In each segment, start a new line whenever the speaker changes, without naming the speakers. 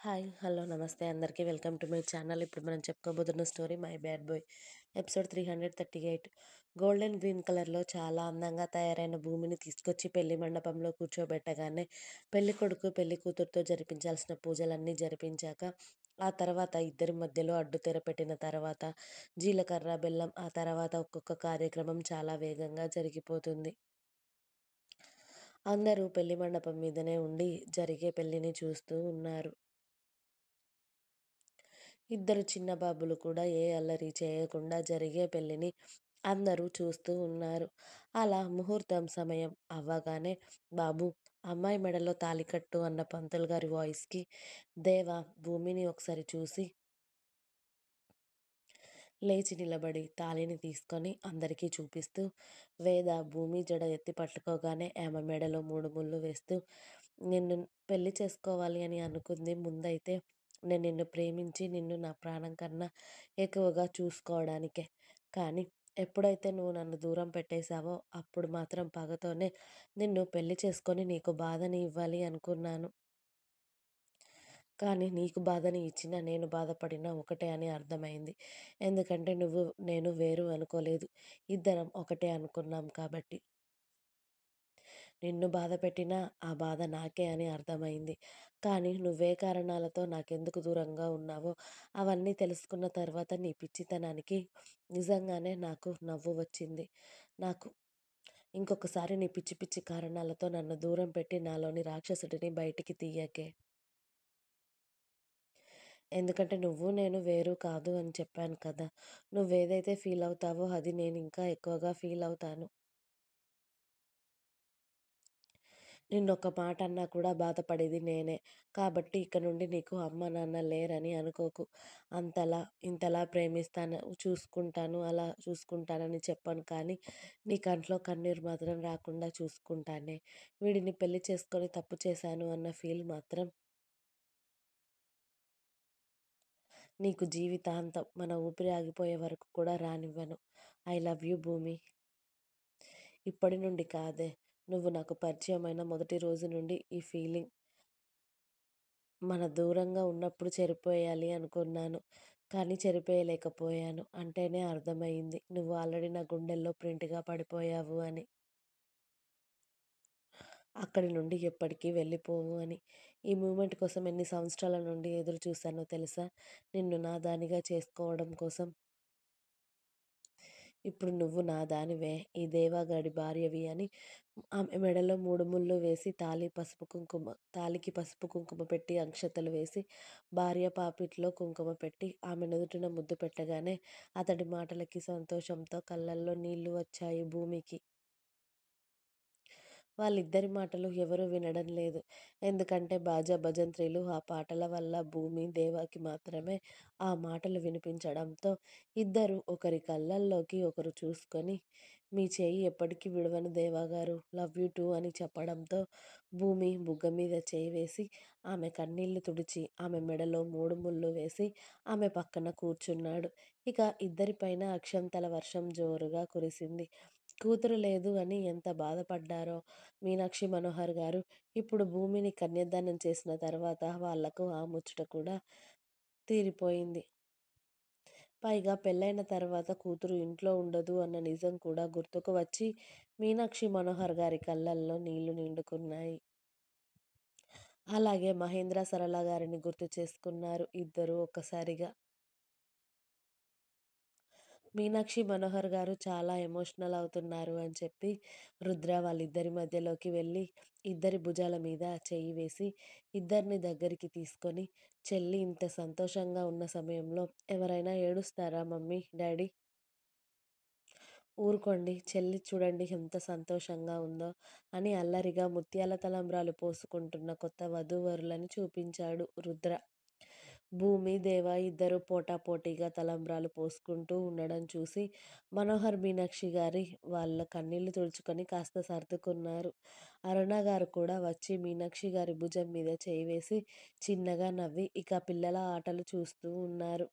Hi. Hello. నమస్తే అందరికీ. Welcome to my channel. ఇప్పుడు మనం చెప్పుకోబోతున్న story 'my bad boy' episode 338. Golden green కలర్‌లో చాలా అందంగా తయారైన భూమిని తీసుకొచ్చి పెళ్లి మండపంలో కూర్చోబెట్టగానే పెళ్ళికొడుకు, పెళ్ళికూతురుతో జరిపించాల్సిన పూజలన్నీ జరిపించాక, ఆ తర్వాత ఇద్దరి మధ్యలో అడ్డుతెర పెట్టిన తర్వాత జీలకర్ర, బెల్లం, ఆ తర్వాత ఒక్కొక్క కార్యక్రమం చాలా వేగంగా జరిగిపోతుంది. అందరూ పెళ్లి మండపం మీదనే ఉండి జరిగే పెళ్లిని చూస్తూ ఉన్నారు. ఇద్దరు చిన్న బాబులు కూడా ఏ అల్లరి చేయకుండా జరిగే పెళ్లిని అందరూ చూస్తూ ఉన్నారు. అలా ముహూర్తం సమయం అవ్వగానే "బాబు, అమ్మాయి మెడలో తాళి కట్టు" అన్న పంతులు గారి వాయిస్‌కి దేవ భూమిని ఒకసారి చూసి లేచి నిలబడి తాళిని తీసుకొని అందరికీ చూపిస్తూ, వేద భూమి జడ ఎత్తి పట్టుకోగానే ఆమె మెడలో 3 ముళ్ళు వేస్తూ, "నిన్ను పెళ్లి చేసుకోవాలి అని అనుకుంది ముందైతే నేను నిన్ను ప్రేమించి నిన్ను నా ప్రాణం కన్నా ఎక్కువగా చూసుకోవడానికే. కానీ ఎప్పుడైతే నువ్వు నన్ను దూరం పెట్టేశావో అప్పుడు మాత్రం పగతోనే నిన్ను పెళ్లి చేసుకొని నీకు బాధని ఇవ్వాలి అనుకున్నాను. కానీ నీకు బాధని ఇచ్చినా, నేను బాధపడినా ఒకటే అని అర్థమైంది. ఎందుకంటే నువ్వు, నేను వేరు అనుకోలేదు. ఇద్దరం ఒకటే అనుకున్నాం కాబట్టి. నిన్ను బాధపెట్టినా ఆ బాధ నాకే అని అర్థమైంది. కానీ నువ్వే కారణాలతో నాకెందుకు దూరంగా ఉన్నావో అవన్నీ తెలుసుకున్న తర్వాత నీ పిచ్చితనానికి నిజంగానే నాకు నవ్వు వచ్చింది. నాకు ఇంకొకసారి నీ పిచ్చి పిచ్చి కారణాలతో నన్ను దూరం పెట్టి నాలోని రాక్షసుడిని బయటికి తీయకే. ఎందుకంటే నువ్వు, నేను వేరు కాదు అని చెప్పాను కదా! నువ్వేదైతే ఫీలవుతావో అది నేనింకా ఎక్కువగా ఫీలవుతాను. నిన్నొక్క మాట అన్నా కూడా బాధపడేది నేనే. కాబట్టి ఇక నుండి నీకు అమ్మ, నాన్న లేరని అనుకోకు. అంతలా, ఇంతలా ప్రేమిస్తాను, చూసుకుంటాను, అలా చూసుకుంటానని చెప్పను కానీ, నీ కంట్లో కన్నీరు మాత్రం రాకుండా చూసుకుంటానే. వీడిని పెళ్లి చేసుకొని తప్పు చేశాను అన్న ఫీల్ మాత్రం నీకు జీవితాంతం మన ఊపిరి ఆగిపోయే వరకు కూడా రానివ్వను. ఐ లవ్ యూ భూమి. ఇప్పటి నుండి కాదే, నువ్వు నాకు పరిచయమైన మొదటి రోజు నుండి ఈ ఫీలింగ్. మన దూరంగా ఉన్నప్పుడు చెరిపోయాలి అనుకున్నాను. కానీ చెరిపేయలేకపోయాను. అంటేనే అర్థమయింది నువ్వు ఆల్రెడీ నా గుండెల్లో ప్రింట్‌గా పడిపోయావు అని. అక్కడి నుండి ఎప్పటికీ వెళ్ళిపోవు అని. ఈ మూమెంట్ కోసం ఎన్ని సంవత్సరాల నుండి ఎదురు చూశానో తెలుసా? నిన్ను నా దానిగా చేసుకోవడం కోసం. ఇప్పుడు నువ్వు నా దానివే, ఈ దేవగాడి భార్యవి అని ఆమె మెడలో 3 ముళ్ళు వేసి తాళికి పసుపు కుంకుమ పెట్టి అక్షతలు వేసి భార్య పాపిట్లో కుంకుమ పెట్టి ఆమె నుదుటిన ముద్దు పెట్టగానే అతడి మాటలకి సంతోషంతో కళ్ళల్లో నీళ్లు వచ్చాయి భూమికి. వాళ్ళిద్దరి మాటలు ఎవరూ వినడం లేదు. ఎందుకంటే బాజా భజంత్రీలు, ఆ పాటల వల్ల భూమి, దేవాకి మాత్రమే ఆ మాటలు వినిపించడంతో ఇద్దరూ ఒకరి కళ్ళల్లోకి ఒకరు చూసుకొని, "మీ చెయ్యి ఎప్పటికీ విడవను దేవాగారు, లవ్ యూ టూ" అని చెప్పడంతో భూమి బుగ్గ మీద చెయ్యి వేసి ఆమె కన్నీళ్లు తుడిచి, ఆమె మెడలో 3 ముళ్ళు వేసి ఆమె పక్కన కూర్చున్నాడు. ఇక ఇద్దరిపైన అక్షంతల వర్షం జోరుగా కురిసింది. కూతురు లేదు అని ఎంత బాధపడ్డారో మీనాక్షి మనోహర్ గారు. ఇప్పుడు భూమిని కన్యాదానం చేసిన తర్వాత వాళ్లకు ఆ ముచ్చట కూడా తీరిపోయింది. పైగా పెళ్ళైన తర్వాత కూతురు ఇంట్లో ఉండదు అన్న నిజం కూడా గుర్తుకు వచ్చి మీనాక్షి మనోహర్ గారి కళ్ళల్లో నీళ్లు నిండుకున్నాయి. అలాగే మహేంద్ర, సరళ గారిని గుర్తు చేసుకున్నారు ఇద్దరూ ఒక్కసారిగా. మీనాక్షి మనోహర్ గారు చాలా ఎమోషనల్ అవుతున్నారు అని చెప్పి రుద్ర వాళ్ళిద్దరి మధ్యలోకి వెళ్ళి ఇద్దరి భుజాల మీద చెయ్యి వేసి ఇద్దరిని దగ్గరికి తీసుకొని, "చెల్లి ఇంత సంతోషంగా ఉన్న సమయంలో ఎవరైనా ఏడుస్తారా మమ్మీ, డాడీ? ఊరుకోండి, చెల్లి చూడండి ఎంత సంతోషంగా ఉందో" అని అల్లరిగా ముత్యాల తలంబ్రాలు పోసుకుంటున్న కొత్త వధూవరులని చూపించాడు రుద్ర. భూమి, దేవ ఇద్దరూ పోటాపోటీగా తలంబ్రాలు పోసుకుంటూ ఉండడం చూసి మనోహర్, మీనాక్షి గారి వాళ్ళ కన్నీళ్లు తుడుచుకొని కాస్త సర్దుకున్నారు. అరుణ గారు కూడా వచ్చి మీనాక్షి గారి భుజం మీద చేయి వేసి చిన్నగా నవ్వి ఇక పిల్లల ఆటలు చూస్తూ ఉన్నారు.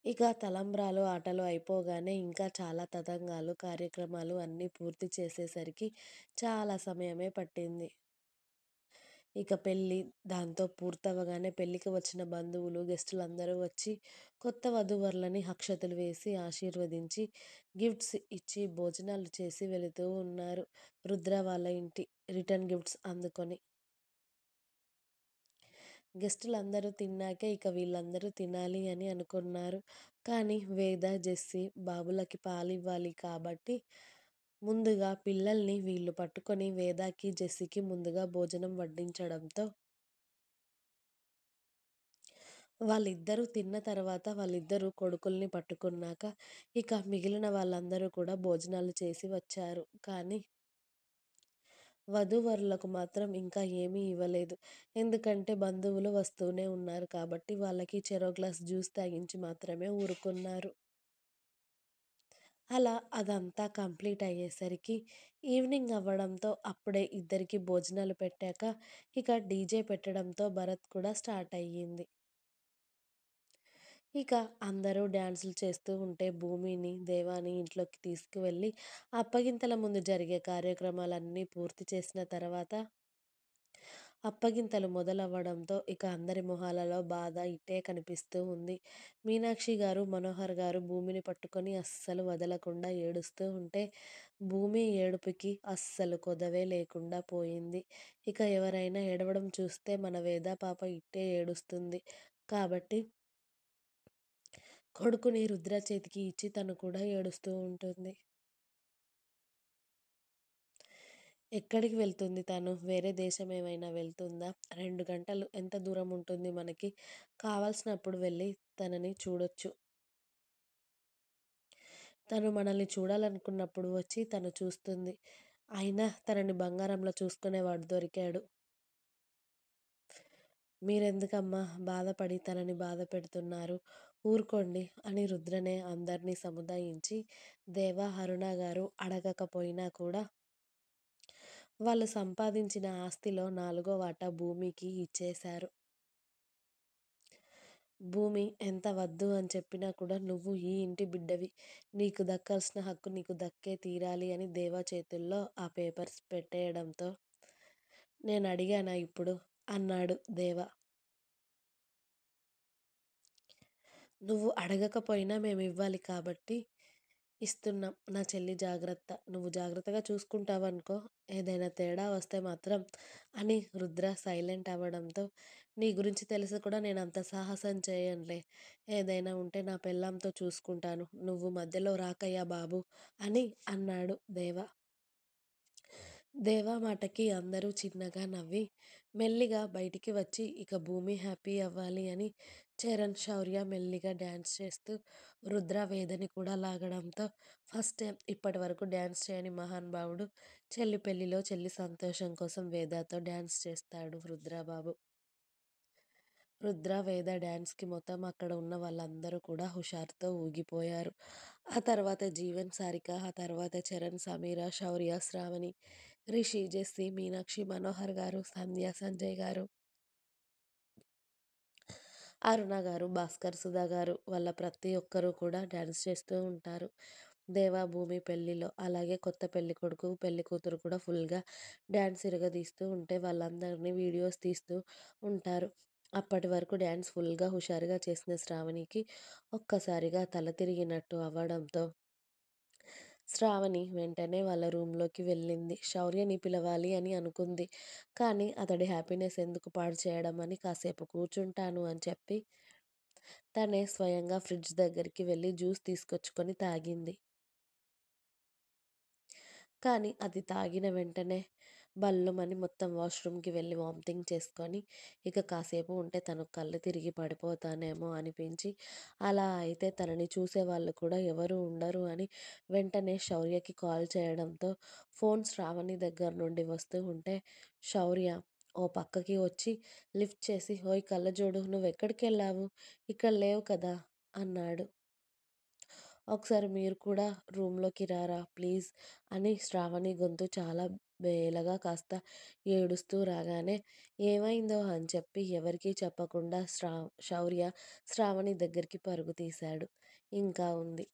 ఇక తలంబ్రాలు, ఆటలు అయిపోగానే ఇంకా చాలా తతంగాలు, కార్యక్రమాలు అన్నీ పూర్తి చేసేసరికి చాలా సమయమే పట్టింది. ఇక పెళ్లి దాంతో పూర్తవ్వగానే పెళ్ళికి వచ్చిన బంధువులు, గెస్టులందరూ వచ్చి కొత్త వధూవరులని అక్షతలు వేసి ఆశీర్వదించి, గిఫ్ట్స్ ఇచ్చి, భోజనాలు చేసి వెళుతూ ఉన్నారు. రుద్ర వాళ్ళ ఇంటి రిటర్న్ గిఫ్ట్స్ అందుకొని. గెస్టులందరూ తిన్నాకే ఇక వీళ్ళందరూ తినాలి అని అనుకున్నారు. కానీ వేద, జెస్సీ బాబులకి పాలివ్వాలి కాబట్టి ముందుగా పిల్లల్ని వీళ్ళు పట్టుకొని వేదాకి, జెస్సీకి ముందుగా భోజనం వడ్డించడంతో వాళ్ళిద్దరూ తిన్న తర్వాత వాళ్ళిద్దరూ కొడుకుల్ని పట్టుకున్నాక ఇక మిగిలిన వాళ్ళందరూ కూడా భోజనాలు చేసి వచ్చారు. కానీ వధూవరులకు మాత్రం ఇంకా ఏమీ ఇవ్వలేదు. ఎందుకంటే బంధువులు వస్తూనే ఉన్నారు కాబట్టి వాళ్ళకి చెరో గ్లాస్ జ్యూస్ తాగించి మాత్రమే ఊరుకున్నారు. అలా అదంతా కంప్లీట్ అయ్యేసరికి ఈవినింగ్ అవ్వడంతో అప్పుడే ఇద్దరికీ భోజనాలు పెట్టాక ఇక డీజే పెట్టడంతో భరత్ కూడా స్టార్ట్ అయ్యింది. ఇక అందరూ డాన్సులు చేస్తూ ఉంటే భూమిని, దేవాని ఇంట్లోకి తీసుకువెళ్ళి అప్పగింతల ముందు జరిగే కార్యక్రమాలన్నీ పూర్తి చేసిన తర్వాత అప్పగింతలు మొదలవ్వడంతో ఇక అందరి మొహాలలో బాధ ఇట్టే కనిపిస్తూ ఉంది. మీనాక్షి గారు, మనోహర్ గారు భూమిని పట్టుకొని అస్సలు వదలకుండా ఏడుస్తూ ఉంటే భూమి ఏడుపుకి అస్సలు కొదవే లేకుండా పోయింది. ఇక ఎవరైనా ఏడవడం చూస్తే మన వేద పాప ఇట్టే ఏడుస్తుంది. కాబట్టి కొడుకుని రుద్ర చేతికి ఇచ్చి తను కూడా ఏడుస్తూ ఉంటుంది. ఎక్కడికి వెళ్తుంది తను? వేరే దేశం ఏమైనా వెళ్తుందా? 2 గంటలు ఎంత దూరం ఉంటుంది మనకి? కావాల్సినప్పుడు వెళ్ళి తనని చూడొచ్చు. తను మనల్ని చూడాలనుకున్నప్పుడు వచ్చి తను చూస్తుంది. అయినా తనని బంగారంలా చూసుకునేవాడు దొరికాడు. మీరెందుకమ్మా బాధపడి తనని బాధ పెడుతున్నారు? ఊరుకోండి అని రుద్రనే అందరినీ సముదాయించి దేవ, అరుణ గారు అడగకపోయినా కూడా వాళ్ళు సంపాదించిన ఆస్తిలో 4వ వాటా భూమికి ఇచ్చేశారు. భూమి ఎంత వద్దు అని చెప్పినా కూడా నువ్వు ఈ ఇంటి బిడ్డవి. నీకు దక్కాల్సిన హక్కు నీకు దక్కే తీరాలి అని దేవా చేతుల్లో ఆ పేపర్స్ పెట్టేయడంతో నేనడిగానా ఇప్పుడు? అన్నాడు దేవ. నువ్వు అడగకపోయినా మేమివ్వాలి కాబట్టి ఇస్తున్నాం. నా చెల్లి జాగ్రత్త. నువ్వు జాగ్రత్తగా చూసుకుంటావనుకో. ఏదైనా తేడా వస్తే మాత్రం అని రుద్ర సైలెంట్ అవ్వడంతో నీ గురించి తెలిసి కూడా నేనంత సాహసం చేయనులే. ఏదైనా ఉంటే నా పెళ్ళాంతో చూసుకుంటాను. నువ్వు మధ్యలో రాకయ్యా బాబు అని అన్నాడు దేవ. దేవా మాటకి అందరూ చిన్నగా నవ్వి మెల్లిగా బయటికి వచ్చి ఇక భూమి హ్యాపీ అవ్వాలి అని చరణ్, శౌర్య మెల్లిగా డ్యాన్స్ చేస్తూ రుద్ర వేదని కూడా లాగడంతో ఫస్ట్ టైం ఇప్పటి వరకు డ్యాన్స్ చేయని మహానుభావుడు చెల్లి పెళ్లిలో చెల్లి సంతోషం కోసం వేదాతో డ్యాన్స్ చేస్తాడు రుద్రబాబు. రుద్ర, వేద డ్యాన్స్‌కి మొత్తం అక్కడ ఉన్న వాళ్ళందరూ కూడా హుషారుతో ఊగిపోయారు. ఆ తర్వాత జీవన్, సారిక, ఆ తర్వాత చరణ్, సమీర, శౌర్య, శ్రావణి, రిషి, జెస్సీ, మీనాక్షి, మనోహర్ గారు, సంధ్య, సంజయ్ గారు, అరుణ గారు, భాస్కర్, సుధా గారు వాళ్ళ ప్రతి ఒక్కరు కూడా డ్యాన్స్ చేస్తూ ఉంటారు. దేవా, భూమి పెళ్ళిలో అలాగే కొత్త పెళ్ళికొడుకు, పెళ్ళికూతురు కూడా ఫుల్‌గా డ్యాన్స్ ఇరగదీస్తూ ఉంటే వాళ్ళందరినీ వీడియోస్ తీస్తూ ఉంటారు. అప్పటి వరకు డ్యాన్స్ ఫుల్‌గా హుషారుగా చేసిన శ్రావణికి ఒక్కసారిగా తల తిరిగినట్టు అవ్వడంతో శ్రావణి వెంటనే వాళ్ళ రూమ్‌లోకి వెళ్ళింది. శౌర్యని పిలవాలి అని అనుకుంది. కానీ అతడి హ్యాపీనెస్ ఎందుకు పాడు చేయడం అని కాసేపు కూర్చుంటాను అని చెప్పి తనే స్వయంగా ఫ్రిడ్జ్ దగ్గరికి వెళ్ళి జ్యూస్ తీసుకొచ్చుకొని తాగింది. కానీ అది తాగిన వెంటనే భళ్ళుమని మొత్తం వాష్‌రూమ్‌కి వెళ్ళి వామిటింగ్ చేసుకొని, ఇక కాసేపు ఉంటే తను కళ్ళు తిరిగి పడిపోతానేమో అనిపించి, అలా అయితే తనని చూసేవాళ్ళు కూడా ఎవరు ఉండరు అని వెంటనే శౌర్యకి కాల్ చేయడంతో ఫోన్ శ్రావణి దగ్గర నుండి వస్తూ ఉంటే, శౌర్య ఓ పక్కకి వచ్చి లిఫ్ట్ చేసి "ఓయ్ కళ్ళజోడు నువ్వెక్కడికెళ్ళావు? ఇక్కడ లేవు కదా" అన్నాడు. "ఒకసారి మీరు కూడా రూమ్‌లోకి రారా ప్లీజ్" అని శ్రావణి గొంతు చాలా బేలగా కాస్త ఏడుస్తూ రాగానే ఏమైందో అని చెప్పి ఎవరికీ చెప్పకుండా శౌర్య శ్రావణి దగ్గరికి పరుగు తీశాడు. ఇంకా ఉంది.